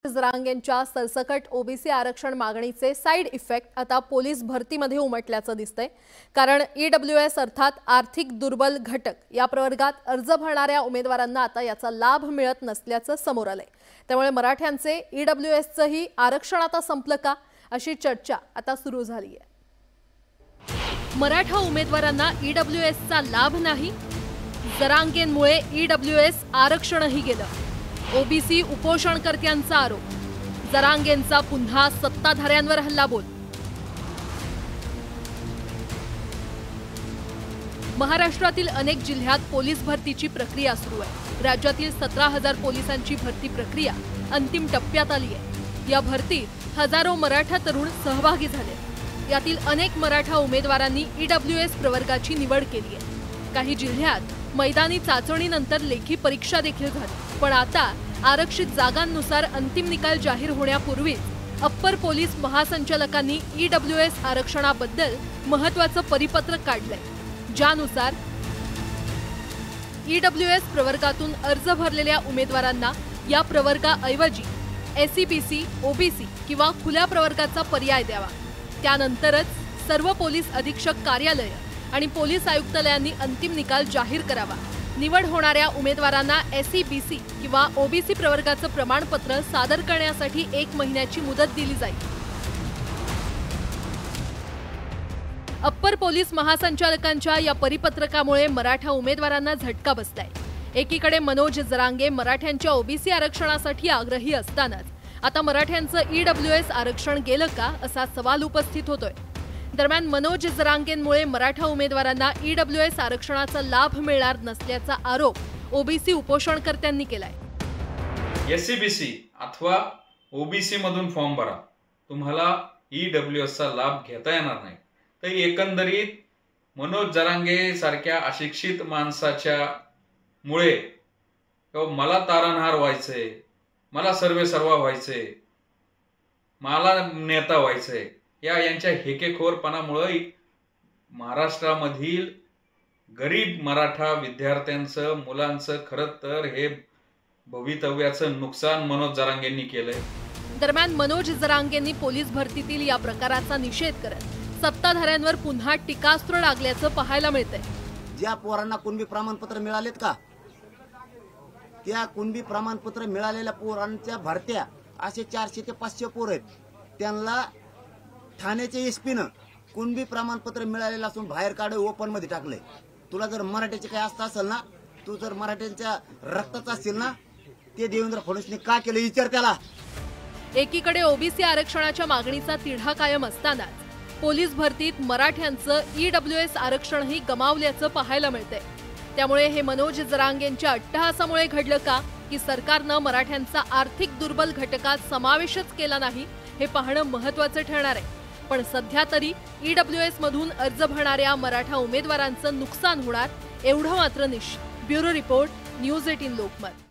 जरांगेंच्या सरसकट ओबीसी आरक्षण मागणीचे साइड इफेक्ट आता पोलीस भरतीमध्ये उमटल्याचं दिसतंय। कारण ईडब्ल्यूएस अर्थात आर्थिक दुर्बल घटक या प्रवर्गात अर्ज भरणाऱ्या उमेदवारांना आता याचा लाभ मिळत नसल्याचं समोर आलंय। त्यामुळे मराठ्यांचे ईडब्ल्यूएसचंही आरक्षण आता संपलं का अशी चर्चा आता सुरू झाली आहे। मराठा उमेदवारांना ईडब्ल्यूएसचा लाभ नाही, जरांगेंमुळे ईडब्ल्यूएस आरक्षणही गेलं। ओबीसी उपोषणकर्त्यांचा आरोप, जरांगेंचा पुन्हा सत्ताधाऱ्यांवर हल्लाबोल। महाराष्ट्रातील अनेक जिल्ह्यात पोलीस भरतीची प्रक्रिया सुरू आहे। राज्यातील 17,000 पोलिसांची भरती प्रक्रिया अंतिम टप्प्यात आली आहे। या भरतीत हजारो मराठा तरुण सहभागी झाले। यातील अनेक मराठा उमेदवारांनी ईडब्ल्यूएस प्रवर्गाची निवड केली आहे। काही जिल्ह्यात मैदानी चाचणीनंतर लेखी परीक्षा देखील झाली। पण आता आरक्षित जागांनुसार अंतिम निकाल जाहीर होण्यापूर्वीच अप्पर पोलीस महासंचालकांनी ईडब्ल्यूएस आरक्षणाबद्दल महत्त्वाचं परिपत्रक काढलंय, ज्यानुसार ईडब्ल्यूएस प्रवर्गातून अर्ज भरलेल्या उमेदवारांना या प्रवर्गाऐवजी एसईबीसी, ओबीसी किंवा खुल्या प्रवर्गाचा पर्याय द्यावा। त्यानंतरच सर्व पोलीस अधीक्षक कार्यालय आणि पोलीस आयुक्तालयांनी अंतिम निकाल जाहीर करावा। निवड होणाऱ्या उमेदवारांना एसईबीसी किंवा ओबीसी प्रवर्गाचं प्रमाणपत्र सादर करण्यासाठी 1 महिन्याची मुदत दिली जाईल। अप्पर पोलीस महासंचालकांच्या या परिपत्रकामुळे मराठा उमेदवारांना झटका बसलाय। एकीकडे मनोज जरांगे मराठ्यांच्या ओबीसी आरक्षणासाठी आग्रही असतानाच आता मराठ्यांचं ईडब्ल्यूएस आरक्षण गेलं का असा सवाल उपस्थित होतोय। दरम्यान मनोज जरांगेंमुळे मराठा उमेदवारांना ईडब्ल्यूएस आरक्षणाचा लाभ मिळणार नसल्याचा आरोप ओबीसी उपोषणकर्त्यांनी केलाय। एसईबीसी अथवा ओबीसी मधून फॉर्म भरा, तुम्हाला ईडब्ल्यूएसचा लाभ घेता येणार नाही। तर एकंदरीत मनोज जरांगे सारख्या अशिक्षित माणसाच्या मुळे मला तारणहार व्हायचंय, मला सर्वेसर्वा व्हायचंय, मला नेता व्हायचंय, यांच्या हेकेखोरपणामुळे महाराष्ट्रामधील गरीब मराठा विद्यार्थ्यांचं, मुलांचं खरं तर हे भवितव्याचं नुकसान मनोज जरांगेंनी केलंय। दरम्यान मनोज जरांगेंनी पोलीस भरतीतील या प्रकाराचा निषेध करत सत्ताधाऱ्यांवर पुन्हा टीकास्त्र लागल्याचं पाहायला मिळतंय। ज्या पोरांना कुणबी प्रमाणपत्र मिळालेत का, त्या कुणबी प्रमाणपत्र मिळालेल्या पोरांच्या भरत्या असे 400 ते 500 पोर आहेत, त्यांना ठाण्याच्या एसपीनं कुणबी प्रमाणपत्र मिळालेलं असून बाहेर काढे ओपन मध्ये टाकलंय। तुला जर मराठ्याचे काय असतं असेल ना, तू जर मराठ्यांच्या रक्ताचा असेल ना, ते देवेंद्र फडणवीसने का केलं विचार त्याला। एकीकडे ओबीसी आरक्षणाच्या मागणीचा तिढा कायम असतानाच पोलीस भरतीत मराठ्यांचं ईडब्ल्यूएस आरक्षणही गमावल्याचं पाहायला मिळतंय। त्यामुळे हे मनोज जरांगेंच्या अट्टहासामुळे घडलं का, की सरकारनं मराठ्यांचा आर्थिक दुर्बल घटकात समावेशच केला नाही, हे पाहणं महत्त्वाचं ठरणार आहे। पण सध्या तरी ईडब्ल्यूएस मधून अर्ज भरणाऱ्या मराठा उमेदवारांचं नुकसान होणार एवढं मात्र निश्चित। Bureau report, news 18 Lokmat.